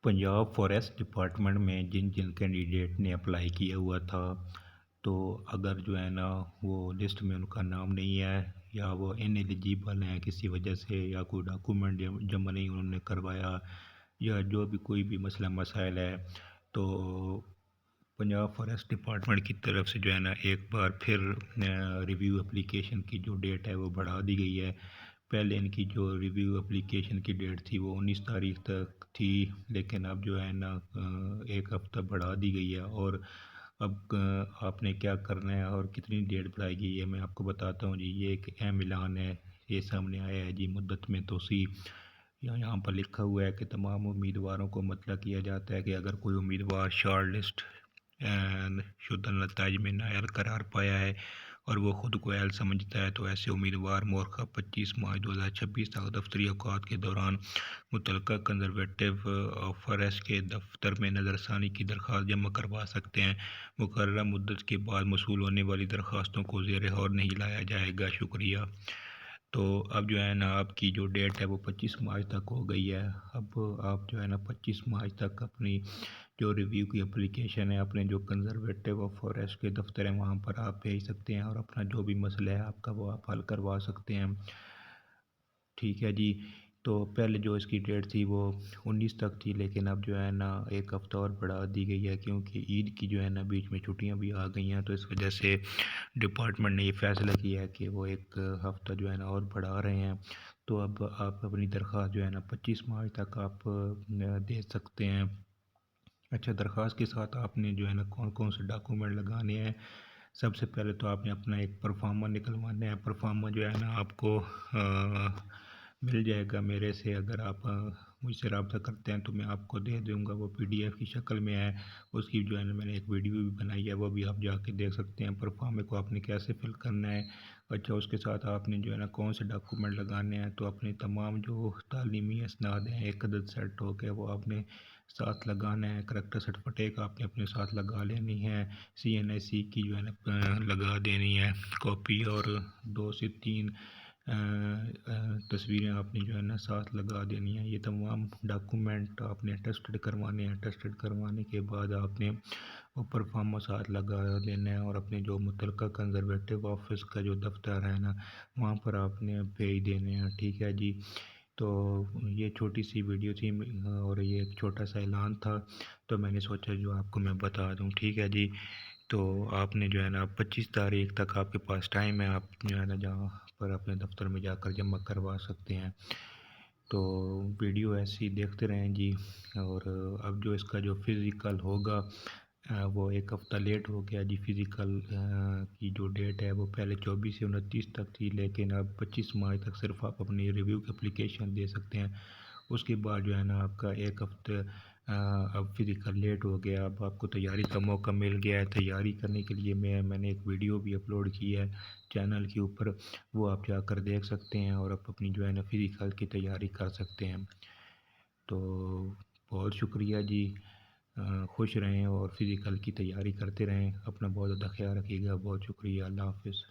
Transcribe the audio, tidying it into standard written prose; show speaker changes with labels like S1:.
S1: Punjab forest department में जिन जिन candidate ने apply किया हुआ था, तो अगर जो है ना वो लिस्ट में उनका नाम नहीं है या वो इनएलिजिबल हैं किसी वजह से, या कोई डॉक्यूमेंट जमा नहीं उन्होंने करवाया, या जो भी कोई भी मसला मसाइल है, तो पंजाब फॉरेस्ट डिपार्टमेंट की तरफ से जो है ना एक बार फिर रिव्यू एप्लीकेशन की जो डेट है वो बढ़ा दी गई है। पहले इनकी जो रिव्यू एप्लीकेशन की डेट थी वो 19 तारीख तक थी, लेकिन अब जो है ना एक हफ़्ता बढ़ा दी गई है। और अब आपने क्या करना है और कितनी डेट बढ़ाई गई है मैं आपको बताता हूँ जी। ये एक अहम ऐलान है, ये सामने आया है जी। मुद्दत में तोसी यहाँ पर लिखा हुआ है कि तमाम उम्मीदवारों को मतलब किया जाता है कि अगर कोई उम्मीदवार शॉर्ट लिस्ट शुदा नताइज में नायल करार पाया है और वो ख़ुद को अहल समझता है, तो ऐसे उम्मीदवार मौका 25 मार्च 2026 तक दफ्तरी औकात के दौरान मुतलका कंजर्वेटिव फॉरेस्ट के दफ्तर में नज़रसानी की दरख्वास्त जमा करवा सकते हैं। मुकर्ररा मुद्दत के बाद मौसूल होने वाली दरख्वास्तों को ज़ेर गौर नहीं लाया जाएगा। शुक्रिया। तो अब जो है ना आपकी जो डेट है वो 25 मार्च तक हो गई है। अब आप जो है ना 25 मार्च तक अपनी जो रिव्यू की एप्लीकेशन है अपने जो कंजर्वेटिव ऑफ फॉरेस्ट के दफ्तर हैं वहाँ पर आप भेज सकते हैं और अपना जो भी मसला है आपका वो आप हल करवा सकते हैं। ठीक है जी। तो पहले जो इसकी डेट थी वो 19 तक थी, लेकिन अब जो है ना एक हफ़्ता और बढ़ा दी गई है, क्योंकि ईद की जो है ना बीच में छुट्टियां भी आ गई हैं। तो इस वजह से डिपार्टमेंट ने ये फ़ैसला किया है कि वो एक हफ़्ता जो है ना और बढ़ा रहे हैं। तो अब आप अपनी दरख्वास्त जो है ना 25 मार्च तक आप दे सकते हैं। अच्छा, दरख्वास्त के साथ आपने जो है ना कौन कौन से डॉक्यूमेंट लगाने हैं। सबसे पहले तो आपने अपना एक परफार्मा निकलवाना है। परफार्मा जो है ना आपको मिल जाएगा मेरे से। अगर आप मुझसे रब्ता करते हैं तो मैं आपको दे दूँगा, वो पीडीएफ की शक्ल में है। उसकी जो है ना मैंने एक वीडियो भी बनाई है, वो भी आप जाके देख सकते हैं परफार्मे को आपने कैसे फिल करना है। अच्छा, उसके साथ आपने जो है ना कौन से डॉक्यूमेंट लगाने हैं, तो अपने तमाम जो तालीमी इसनाद हैं एक अदद सेट हो के वो आपने साथ लगाना है। करैक्टर सर्टिफिकेट आपने अपने साथ लगा लेनी है। CNSE की जो है ना लगा देनी है कॉपी, और 2 से 3 तस्वीरें आपने जो है ना साथ लगा देनी है। ये तमाम डॉक्यूमेंट आपने अटेस्टेड करवाने हैं। अटेस्टेड करवाने के बाद आपने ऊपर फॉर्म साथ लगा देना है और अपने जो मुतलका कंजर्वेटिव ऑफिस का जो दफ्तर है ना वहाँ पर आपने भेज देने हैं। ठीक है जी। तो ये छोटी सी वीडियो थी और ये एक छोटा सा ऐलान था, तो मैंने सोचा जो आपको मैं बता दूं। ठीक है जी। तो आपने जो है ना 25 तारीख तक आपके पास टाइम है, आप जो है ना जहाँ पर अपने दफ्तर में जाकर जमा करवा सकते हैं। तो वीडियो ऐसे ही देखते रहें जी। और अब जो इसका जो फ़िज़िकल होगा वो एक हफ़्ता लेट हो गया जी। फ़िज़िकल की जो डेट है वो पहले 24 से 29 तक थी, लेकिन अब 25 मार्च तक सिर्फ आप अपनी रिव्यू की एप्लीकेशन दे सकते हैं। उसके बाद जो है ना आपका एक हफ़्ते अब फ़िज़िकल लेट हो गया। अब आपको तैयारी का मौका मिल गया है। तैयारी करने के लिए मैंने एक वीडियो भी अपलोड की है चैनल के ऊपर, वो आप जाकर देख सकते हैं और आप अपनी जो है ना फ़िज़िकल की तैयारी कर सकते हैं। तो बहुत शुक्रिया जी। खुश रहें और फ़िज़िकल की तैयारी करते रहें। अपना बहुत ज़्यादा ख्याल रखिएगा। बहुत शुक्रिया। अल्लाह हाफ़िज़।